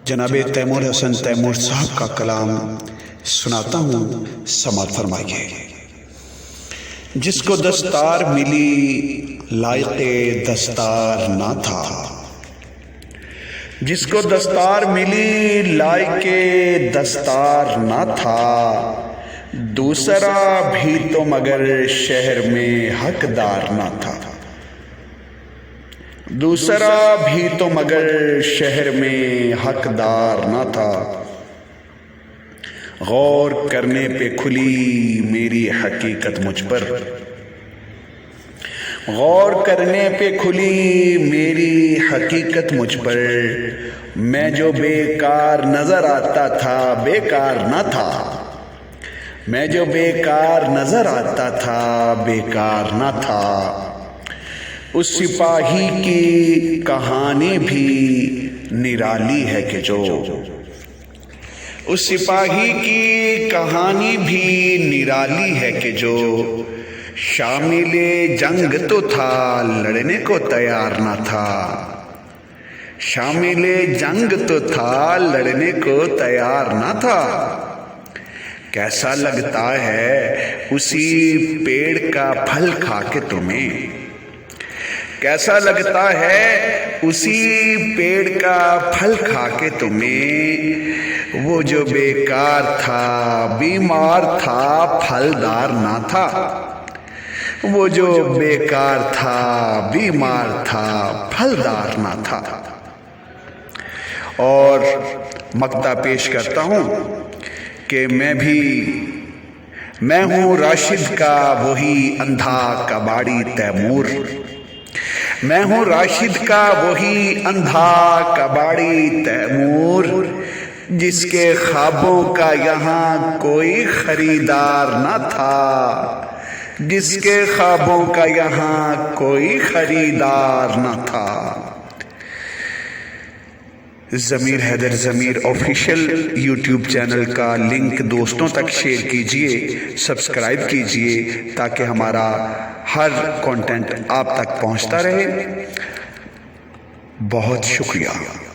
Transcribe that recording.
جناب تیمور حسن تیمور صاحب کا کلام سناتا ہوں، سماعت فرمائیے۔ جس کو دستار ملی لائق دستار نہ تھا، جس کو دستار ملی لائق دستار نہ تھا، دوسرا بھی تو مگر شہر میں حقدار نہ تھا، دوسرا بھی تو مگر شہر میں حقدار نہ تھا۔ غور کرنے پہ کھلی میری حقیقت مجھ پر، غور کرنے پہ کھلی میری حقیقت مجھ پر، میں جو بیکار نظر آتا تھا بیکار نہ تھا، میں جو بیکار نظر آتا تھا بیکار نہ تھا۔ اس سپاہی کی کہانی بھی نرالی ہے کہ جو، اس سپاہی کی کہانی بھی نرالی ہے کہ جو، شامل جنگ تو تھا لڑنے کو تیار نہ تھا، شامل جنگ تو تھا لڑنے کو تیار نہ تھا۔ کیسا لگتا ہے اسی پیڑ کا پھل کھا کے تمہیں، کیسا لگتا ہے اسی پیڑ کا پھل کھا کے تمہیں، وہ جو بیکار تھا بیمار تھا پھلدار نہ تھا، وہ جو بیکار تھا بیمار تھا پھلدار نہ تھا۔ اور مقطع پیش کرتا ہوں کہ میں ہوں راشد کا وہی اندھا کباڑی تیمور، میں ہوں راشد کا وہی اندھا کباڑی تیمور، جس کے خوابوں کا یہاں کوئی خریدار نہ تھا، جس کے خوابوں کا یہاں کوئی خریدار نہ تھا۔ ضمیر حیدر ضمیر آفیشیل یوٹیوب چینل کا لنک دوستوں تک شیئر کیجئے، سبسکرائب کیجئے تاکہ ہمارا ہر کنٹینٹ آپ تک پہنچتا رہے۔ بہت شکریہ۔